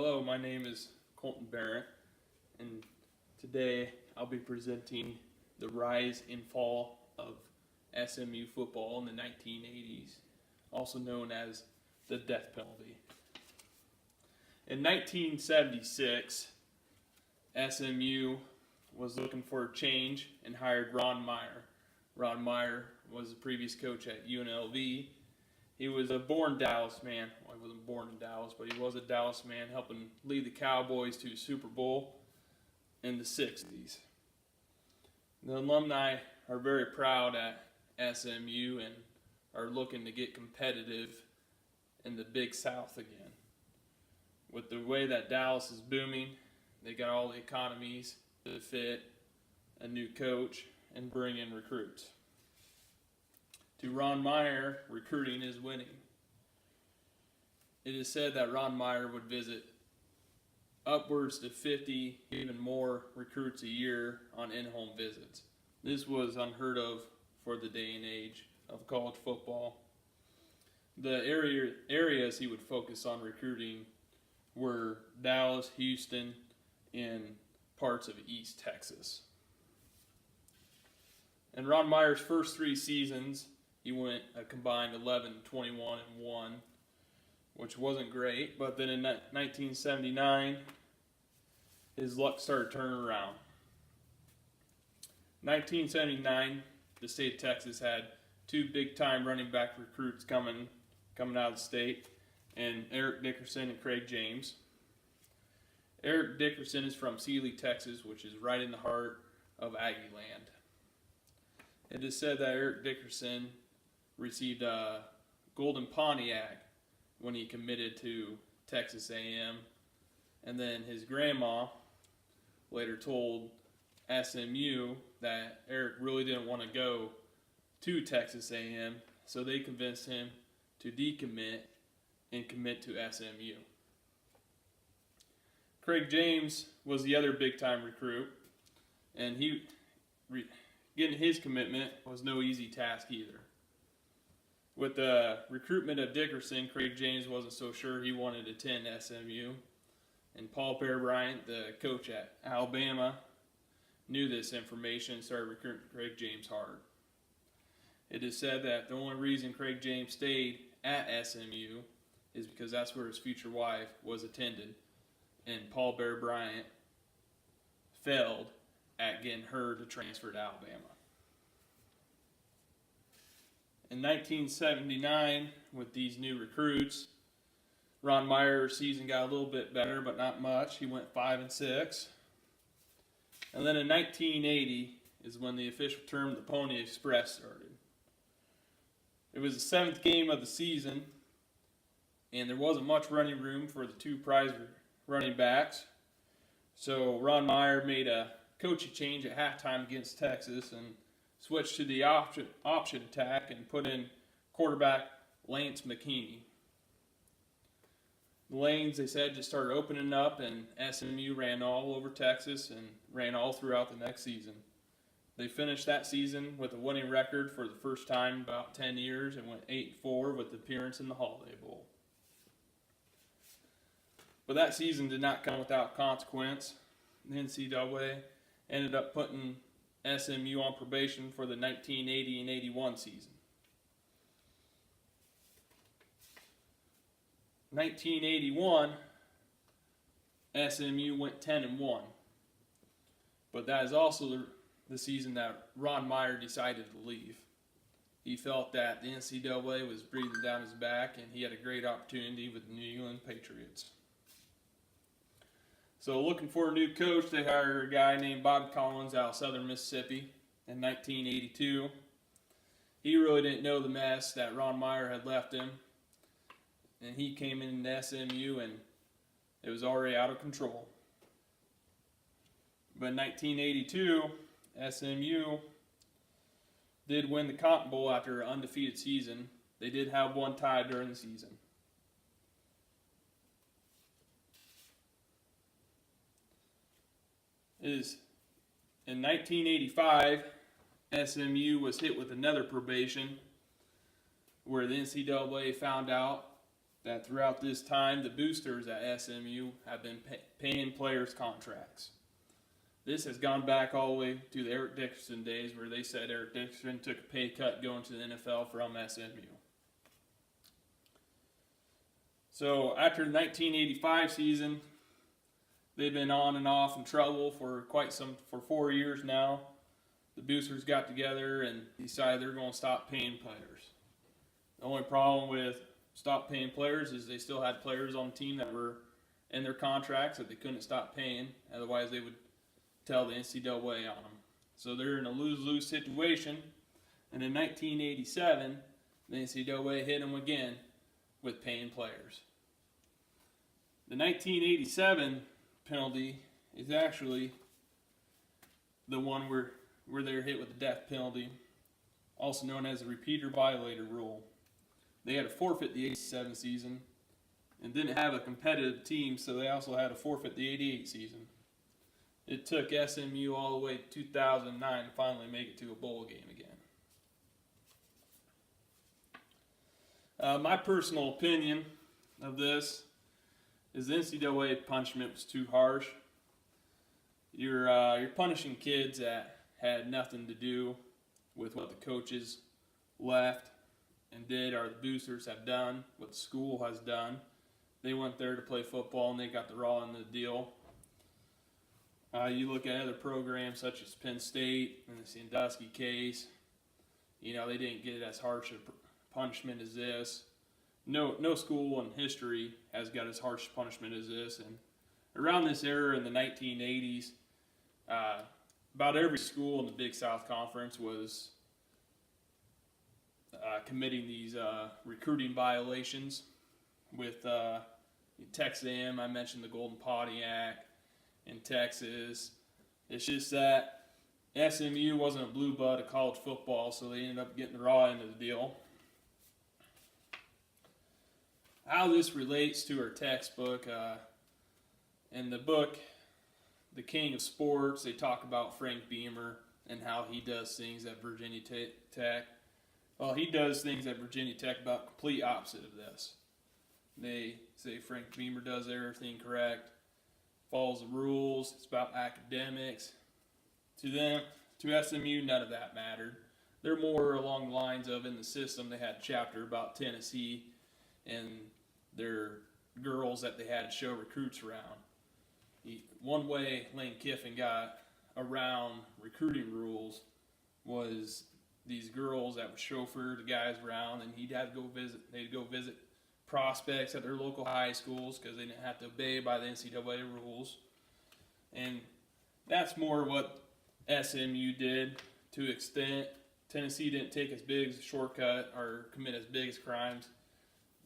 Hello, my name is Colton Behrendt, and today I'll be presenting the rise and fall of SMU football in the 1980s, also known as the death penalty. In 1976, SMU was looking for a change and hired Ron Meyer. Ron Meyer was the previous coach at UNLV. He was a born Dallas man. Well, he wasn't born in Dallas, but he was a Dallas man, helping lead the Cowboys to Super Bowl in the 60s. The alumni are very proud at SMU and are looking to get competitive in the Big South again. With the way that Dallas is booming, they got all the economies to fit a new coach and bring in recruits. To Ron Meyer, recruiting is winning. It is said that Ron Meyer would visit upwards to 50, even more recruits a year on in-home visits. This was unheard of for the day and age of college football. The areas he would focus on recruiting were Dallas, Houston, and parts of East Texas. In Ron Meyer's first 3 seasons, he went a combined 11, 21, and 1, which wasn't great. But then in 1979, his luck started turning around. 1979, the state of Texas had 2 big-time running back recruits coming out of the state, and Eric Dickerson and Craig James. Eric Dickerson is from Sealy, Texas, which is right in the heart of Aggie land. It is said that Eric Dickerson received a Golden Pontiac when he committed to Texas A&M, and then his grandma later told SMU that Eric really didn't want to go to Texas A&M, so they convinced him to decommit and commit to SMU. Craig James was the other big-time recruit, and getting his commitment was no easy task either. With the recruitment of Dickerson, Craig James wasn't so sure he wanted to attend SMU, and Paul Behrendt, the coach at Alabama, knew this information and started recruiting Craig James hard. It is said that the only reason Craig James stayed at SMU is because that's where his future wife was attended, and Paul Behrendt failed at getting her to transfer to Alabama. In 1979, with these new recruits, Ron Meyer's season got a little bit better, but not much. He went 5-6. And then in 1980 is when the official term, the Pony Express, started. It was the 7th game of the season, and there wasn't much running room for the 2 prize running backs. So Ron Meyer made a coaching change at halftime against Texas and switched to the option attack and put in quarterback Lance McKinney. The lanes, they said, just started opening up, and SMU ran all over Texas and ran all throughout the next season. They finished that season with a winning record for the first time in about 10 years and went 8-4 with the appearance in the Holiday Bowl. But that season did not come without consequence. The NCAA ended up putting SMU on probation for the 1980 and 81 season. 1981, SMU went 10-1, but that is also the season that Ron Meyer decided to leave. He felt that the NCAA was breathing down his back, and he had a great opportunity with the New England Patriots. So looking for a new coach, they hired a guy named Bob Collins out of Southern Mississippi in 1982. He really didn't know the mess that Ron Meyer had left him, and he came into SMU and it was already out of control. But in 1982, SMU did win the Cotton Bowl after an undefeated season. They did have one tie during the season. In 1985, SMU was hit with another probation where the NCAA found out that throughout this time, the boosters at SMU have been paying players contracts. This has gone back all the way to the Eric Dickerson days, where they said Eric Dickerson took a pay cut going to the NFL from SMU. So after the 1985 season, they've been on and off in trouble for 4 years now. The boosters got together and decided they're going to stop paying players. The only problem with stop paying players is they still had players on the team that were in their contracts that they couldn't stop paying. Otherwise, they would tell the NCAA on them. So they're in a lose-lose situation. And in 1987, the NCAA hit them again with paying players. The 1987 penalty is actually the one where they're hit with the death penalty, also known as the repeater violator rule. They had to forfeit the 87 season and didn't have a competitive team, so they also had to forfeit the 88 season. It took SMU all the way to 2009 to finally make it to a bowl game again. My personal opinion of this is the NCAA punishment was too harsh. You're punishing kids that had nothing to do with what the coaches left and did, or the boosters have done, what the school has done. They went there to play football and they got the raw end of the deal. You look at other programs such as Penn State and the Sandusky case, they didn't get as harsh a punishment as this. No school in history has got as harsh punishment as this. And around this era in the 1980s, about every school in the Big South Conference was committing these recruiting violations. With Texas A&M, I mentioned the Golden Pontiac in Texas. It's just that SMU wasn't a blue blood of college football, so they ended up getting the raw end of the deal. How this relates to our textbook, in the book, The King of Sports, they talk about Frank Beamer and how he does things at Virginia Tech. Well, he does things at Virginia Tech about complete opposite of this. They say Frank Beamer does everything correct, follows the rules, it's about academics. To them, to SMU, none of that mattered. They're more along the lines of, in the system, they had a chapter about Tennessee and their girls that they had to show recruits around. One way Lane Kiffin got around recruiting rules was these girls that would chauffeur the guys around, and they'd go visit prospects at their local high schools because they didn't have to obey by the NCAA rules. And that's more what SMU did to an extent. Tennessee didn't take as big as a shortcut or commit as big as crimes,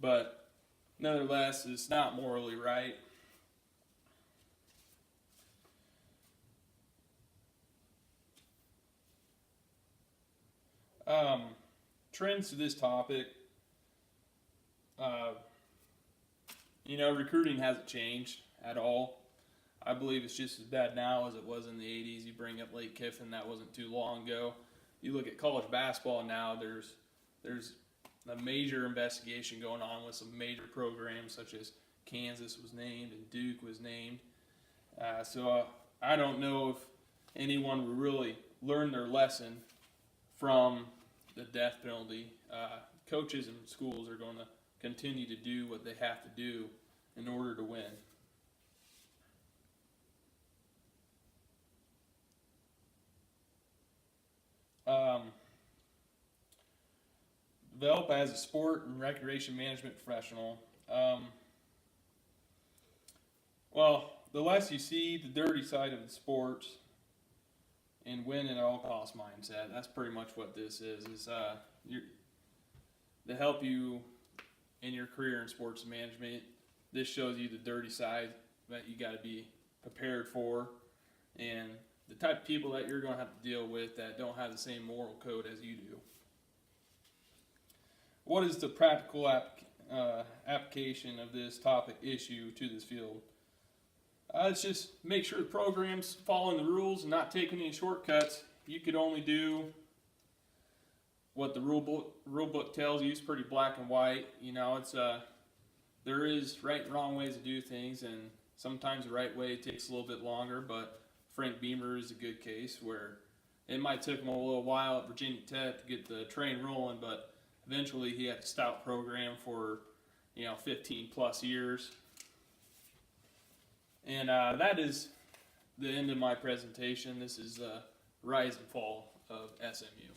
but nonetheless, it's not morally right. Trends to this topic. Recruiting hasn't changed at all. I believe it's just as bad now as it was in the 80s. You bring up Lane Kiffin, that wasn't too long ago. You look at college basketball now, there's a major investigation going on with some major programs such as Kansas was named and Duke was named. So I don't know if anyone will really learn their lesson from the death penalty. Coaches and schools are going to continue to do what they have to do in order to win. Develop as a sport and recreation management professional. Well, the less you see the dirty side of the sports and win at all cost mindset, that's pretty much what this is to help you in your career in sports management. This shows you the dirty side that you got to be prepared for, and the type of people that you're going to have to deal with that don't have the same moral code as you do. What is the practical application of this topic issue to this field? It's just make sure the program's following the rules and not taking any shortcuts. You could only do what the rule book tells you. It's pretty black and white. It's there is right and wrong ways to do things, and sometimes the right way takes a little bit longer, but Frank Beamer is a good case where it might take him a little while at Virginia Tech to get the train rolling, but eventually he had a stout program for 15 plus years. And that is the end of my presentation. This is Rise and Fall of SMU.